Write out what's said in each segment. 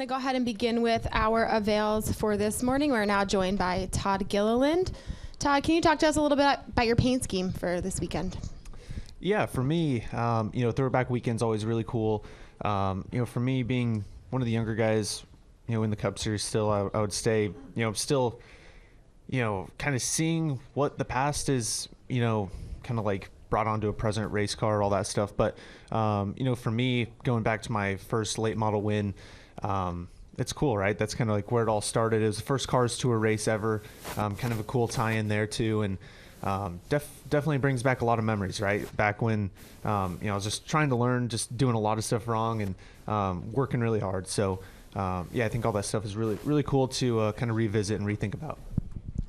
to go ahead and begin with our avails for this morning. We're now joined by Todd Gilliland. Todd, can you talk to us a little bit about your paint scheme for this weekend? Yeah, for me, throwback weekend's always really cool. For me, being one of the younger guys, in the Cup Series still, I would say, still, kind of seeing what the past is, kind of like brought onto a present race car, all that stuff. But, for me, going back to my first late model win, it's cool, right? That's kind of like where it all started. It was the first Cars Tour race ever. Kind of a cool tie-in there too. And definitely brings back a lot of memories, right? Back when, I was just trying to learn, just doing a lot of stuff wrong and working really hard. So, I think all that stuff is really, really cool to kind of revisit and rethink about.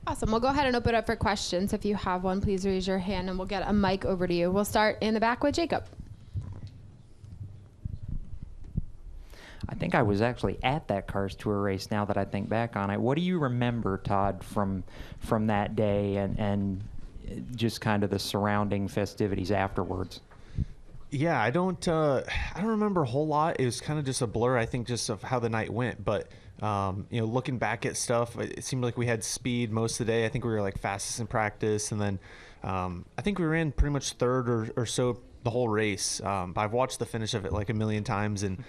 Awesome. We'll go ahead and open it up for questions. If you have one, please raise your hand and we'll get a mic over to you. We'll start in the back with Jacob. I think I was actually at that Cars Tour race now that I think back on it. What do you remember, Todd, from that day and just kind of the surrounding festivities afterwards? Yeah, I don't remember a whole lot. It was kind of just a blur, I think, just of how the night went. But, looking back at stuff, it seemed like we had speed most of the day. I think we were like fastest in practice. And then I think we ran pretty much third or so the whole race. I've watched the finish of it like a million times. And,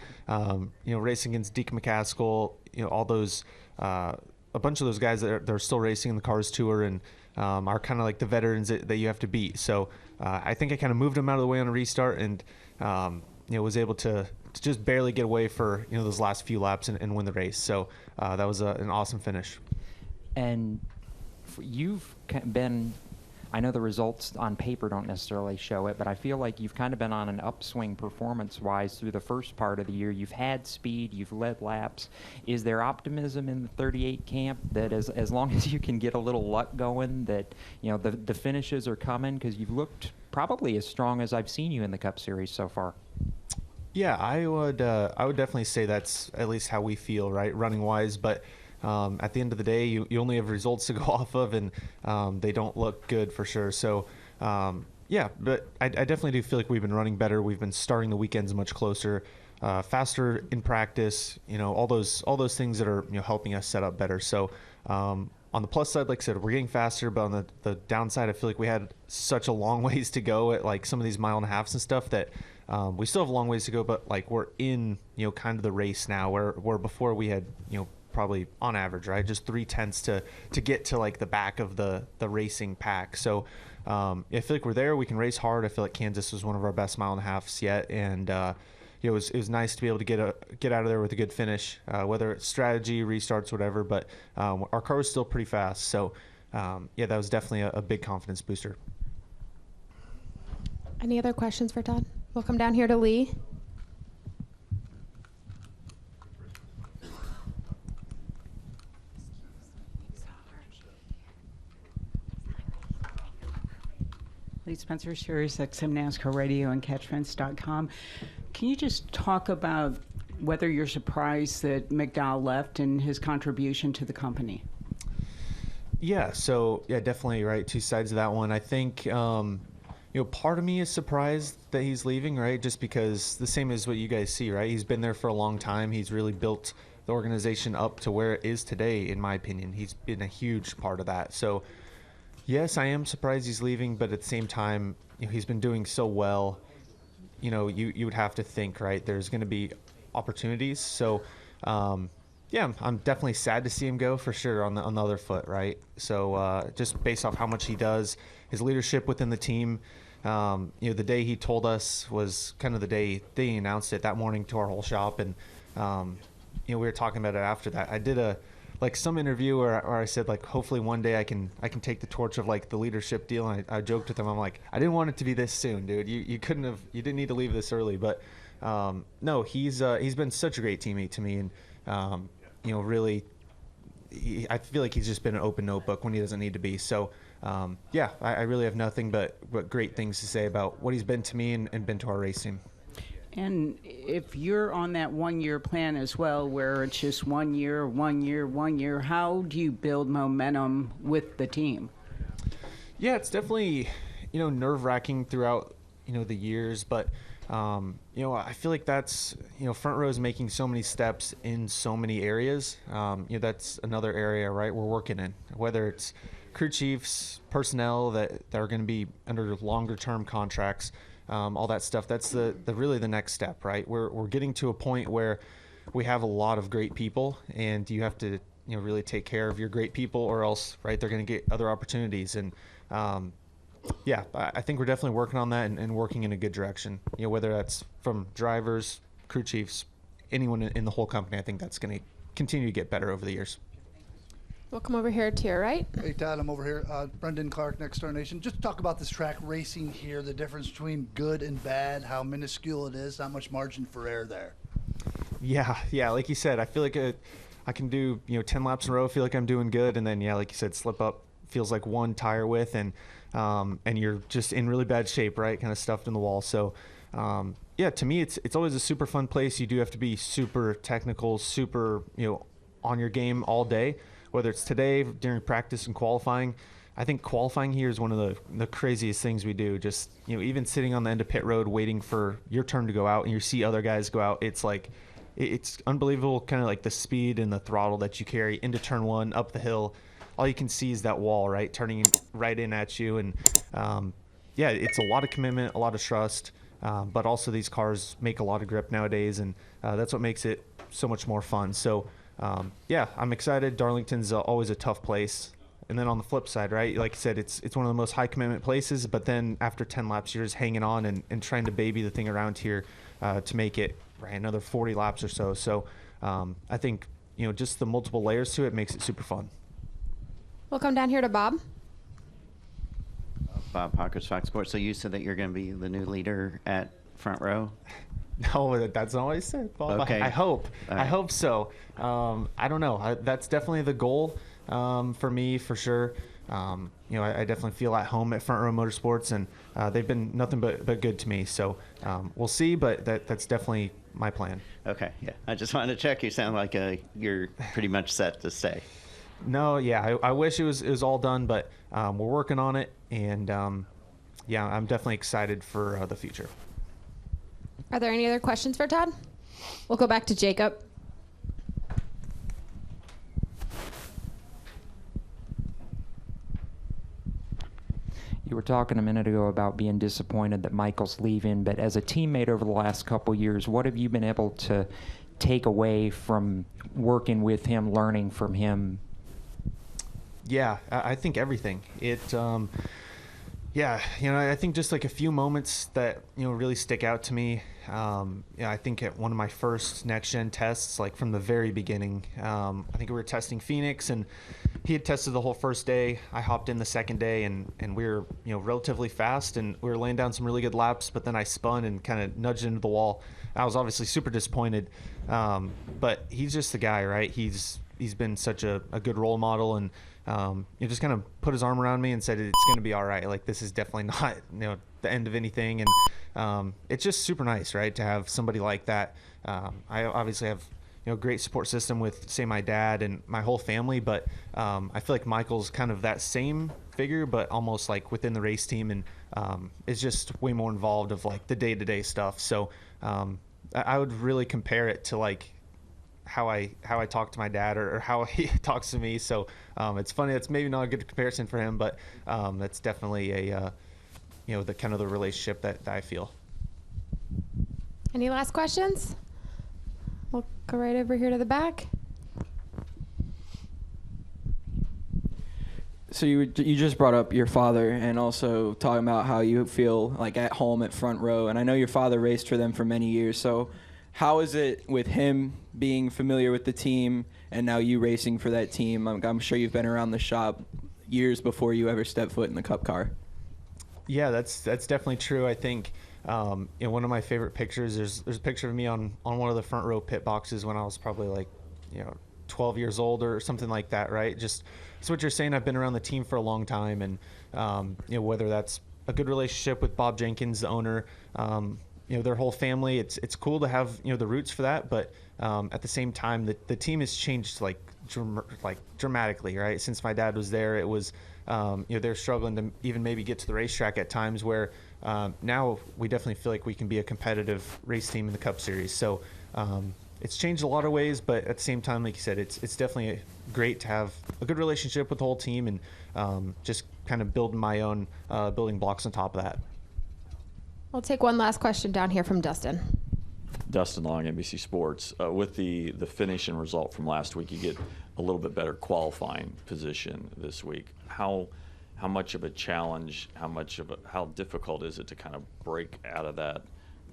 racing against Deke McCaskill, all those, a bunch of those guys that are still racing in the Cars Tour and are kind of like the veterans that you have to beat. So I think I kind of moved them out of the way on a restart and, was able to just barely get away for, those last few laps and win the race. So that was an awesome finish. And you've been, I know the results on paper don't necessarily show it, but I feel like you've kind of been on an upswing performance-wise through the first part of the year. You've had speed, you've led laps. Is there optimism in the 38 camp that as long as you can get a little luck going that, the finishes are coming? Because you've looked probably as strong as I've seen you in the Cup Series so far. Yeah, I would definitely say that's at least how we feel, right, running-wise. But at the end of the day, you only have results to go off of, and they don't look good for sure. So, but I definitely do feel like we've been running better. We've been starting the weekends much closer, faster in practice. All those things that are helping us set up better. So, on the plus side, like I said, we're getting faster. But on the downside, I feel like we had such a long ways to go at like some of these mile and a halves and stuff that. We still have a long ways to go, but like we're in, kind of the race now where before we had, probably on average, right, just 0.3 to get to like the back of the racing pack. So I feel like we're there. We can race hard. I feel like Kansas was one of our best mile and a halves yet, and it was nice to be able to get out of there with a good finish, whether it's strategy, restarts, whatever. But our car was still pretty fast, so that was definitely a big confidence booster. Any other questions for Todd? We'll come down here to Lee. Lee Spencer, Sirius XM NASCAR Radio and Catchfence.com. Can you just talk about whether you're surprised that McDowell left and his contribution to the company? Yeah, definitely, right, two sides of that one. I think part of me is surprised that he's leaving, right? Just because the same as what you guys see, right? He's been there for a long time. He's really built the organization up to where it is today, in my opinion. He's been a huge part of that. So, yes, I am surprised he's leaving, but at the same time, he's been doing so well. You would have to think, right? There's going to be opportunities. So, I'm definitely sad to see him go for sure on the other foot, right? So, just based off how much he does, his leadership within the team. The day he told us was kind of the day he announced it that morning to our whole shop. And, we were talking about it after that. I did some interview where I said, like, hopefully one day I can take the torch of like the leadership deal. And I joked with him. I'm like, I didn't want it to be this soon, dude. You didn't need to leave this early. But, no, he's been such a great teammate to me. And, really, I feel like he's just been an open notebook when he doesn't need to be. So, I really have nothing but great things to say about what he's been to me and been to our race team. And if you're on that 1 year plan as well, where it's just 1 year, how do you build momentum with the team? Yeah, it's definitely, nerve-wracking throughout, the years, but I feel like that's, front row is making so many steps in so many areas. That's another area, right, we're working in, whether it's crew chiefs, personnel that are going to be under longer term contracts, all that stuff. That's the really the next step, right? We're getting to a point where we have a lot of great people, and you have to, really take care of your great people, or else, right, they're going to get other opportunities. And I think we're definitely working on that and working in a good direction. Whether that's from drivers, crew chiefs, anyone in the whole company, I think that's going to continue to get better over the years. We'll come over here to your right. Hey, Todd, I'm over here. Brendan Clark, Next Star Nation. Just talk about this track racing here, the difference between good and bad, how minuscule it is, not much margin for error there. Yeah, like you said, I feel like I can do 10 laps in a row, feel like I'm doing good, and then like you said, slip up feels like one tire width, and you're just in really bad shape, right? Kind of stuffed in the wall. So to me, it's always a super fun place. You do have to be super technical, super on your game all day. Whether it's today during practice and qualifying, I think qualifying here is one of the craziest things we do. Just even sitting on the end of pit road waiting for your turn to go out, and you see other guys go out. It's like it's unbelievable, kind of like the speed and the throttle that you carry into turn one, up the hill. All you can see is that wall, right, turning right in at you. And it's a lot of commitment, a lot of trust, but also these cars make a lot of grip nowadays, and that's what makes it so much more fun. So I'm excited. Darlington's always a tough place. And then on the flip side, right, like I said, it's one of the most high commitment places, but then after 10 laps, you're just hanging on and trying to baby the thing around here to make it, right, another 40 laps or so. So I think, just the multiple layers to it makes it super fun. We'll come down here to Bob. Bob Pockers, Fox Sports. So you said that you're going to be the new leader at Front Row? No, that's not what I said, Bob. Okay. I hope. All right. I hope so. I don't know. That's definitely the goal for me, for sure. I definitely feel at home at Front Row Motorsports, and they've been nothing but good to me. So we'll see, but that's definitely my plan. Okay, yeah. I just wanted to check. You sound like you're pretty much set to stay. No, yeah. I wish it was all done, but we're working on it, and I'm definitely excited for the future. Are there any other questions for Todd? We'll go back to Jacob. You were talking a minute ago about being disappointed that Michael's leaving, but as a teammate over the last couple years, what have you been able to take away from working with him, learning from him? Yeah, I think everything. I think just like a few moments that, really stick out to me. I think at one of my first next-gen tests, like from the very beginning, I think we were testing Phoenix, and he had tested the whole first day. I hopped in the second day, and we were, relatively fast, and we were laying down some really good laps, but then I spun and kind of nudged into the wall. I was obviously super disappointed, but he's just the guy, right? He's been such a good role model, and he just kind of put his arm around me and said, it's going to be all right. Like, this is definitely not, the end of anything. And it's just super nice, right, to have somebody like that. I obviously have, a great support system with, say, my dad and my whole family, but I feel like Michael's kind of that same figure, but almost like within the race team, and is just way more involved of like the day-to-day stuff. So I would really compare it to like how I talk to my dad, or how he talks to me. So it's funny. It's maybe not a good comparison for him, but that's definitely the kind of the relationship that I feel. Any last questions? We'll go right over here to the back. So you just brought up your father, and also talking about how you feel like at home at Front Row. And I know your father raced for them for many years. So how is it with him being familiar with the team, and now you racing for that team? I'm sure you've been around the shop years before you ever stepped foot in the Cup car. Yeah, that's definitely true. I think one of my favorite pictures, there's a picture of me on one of the Front Row pit boxes when I was probably like 12 years old or something like that, right? Just so what you're saying, I've been around the team for a long time, and whether that's a good relationship with Bob Jenkins, the owner, their whole family. It's cool to have, the roots for that, but at the same time, the team has changed dramatically, right? Since my dad was there, it was, they're struggling to even maybe get to the racetrack at times where now we definitely feel like we can be a competitive race team in the Cup Series. So it's changed a lot of ways, but at the same time, like you said, it's definitely great to have a good relationship with the whole team and just kind of building my own building blocks on top of that. We'll take one last question down here from Dustin. Dustin Long, NBC Sports. With the finish and result from last week, you get a little bit better qualifying position this week. How much of a challenge, how difficult is it to kind of break out of that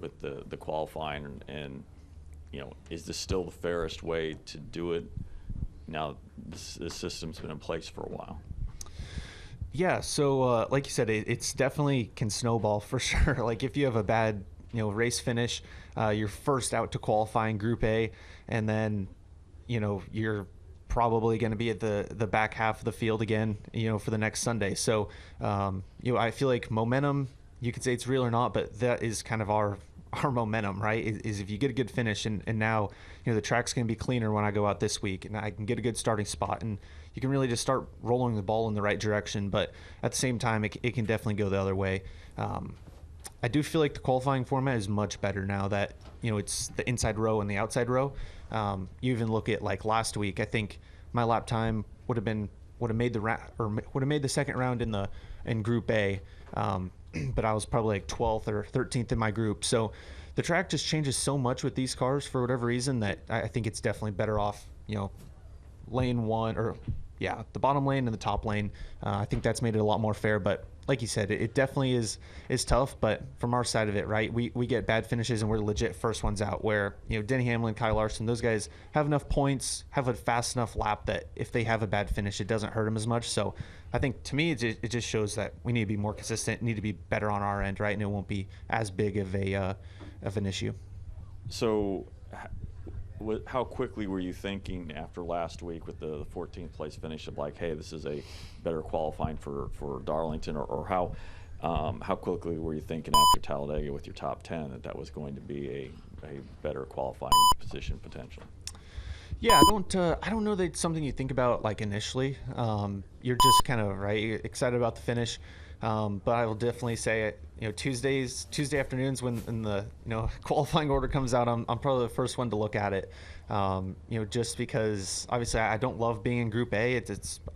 with the qualifying, and is this still the fairest way to do it? Now this system's been in place for a while. Yeah, so like you said, it's definitely can snowball for sure. Like if you have a bad race finish, you're first out to qualifying Group A, and then you're probably going to be at the back half of the field again, for the next Sunday. So I feel like momentum, you could say it's real or not, but that is kind of our momentum, right? Is if you get a good finish, and now the track's going to be cleaner when I go out this week, and I can get a good starting spot, and you can really just start rolling the ball in the right direction. But at the same time, it can definitely go the other way. I do feel like the qualifying format is much better now that it's the inside row and the outside row. You even look at like last week, I think my lap time would have made the second round in Group A, but I was probably like 12th or 13th in my group. So the track just changes so much with these cars for whatever reason that I think it's definitely better off lane one, or the bottom lane and the top lane. I think that's made it a lot more fair, but like you said, it definitely is tough. But from our side of it, right, we get bad finishes and we're legit first ones out, where Denny Hamlin, Kyle Larson, those guys have enough points, have a fast enough lap that if they have a bad finish, it doesn't hurt them as much. So I think to me it just shows that we need to be more consistent, need to be better on our end, right, and it won't be as big of an issue. So how quickly were you thinking after last week with the 14th place finish of like, hey, this is a better qualifying for Darlington, or how quickly were you thinking after Talladega with your top 10 that was going to be a better qualifying position potentially? Yeah, I don't know that it's something you think about like initially. You're just kind of excited about the finish. But I will definitely say, Tuesday afternoons when the qualifying order comes out, I'm probably the first one to look at it. Just because obviously I don't love being in Group A.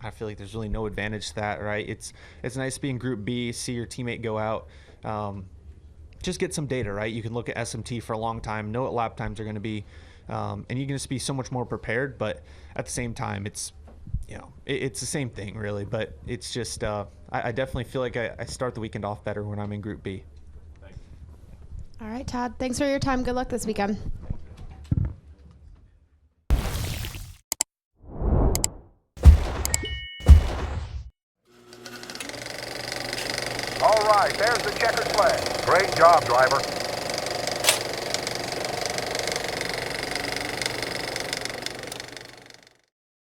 I feel like there's really no advantage to that, right? It's nice being Group B, see your teammate go out, just get some data, right? You can look at SMT for a long time, know what lap times are going to be, and you can just be so much more prepared. But at the same time, it's the same thing really, but it's just I definitely feel like I start the weekend off better when I'm in Group B. Thanks. All right, Todd, thanks for your time. Good luck this weekend. All right, there's the checkered flag. Great job, driver.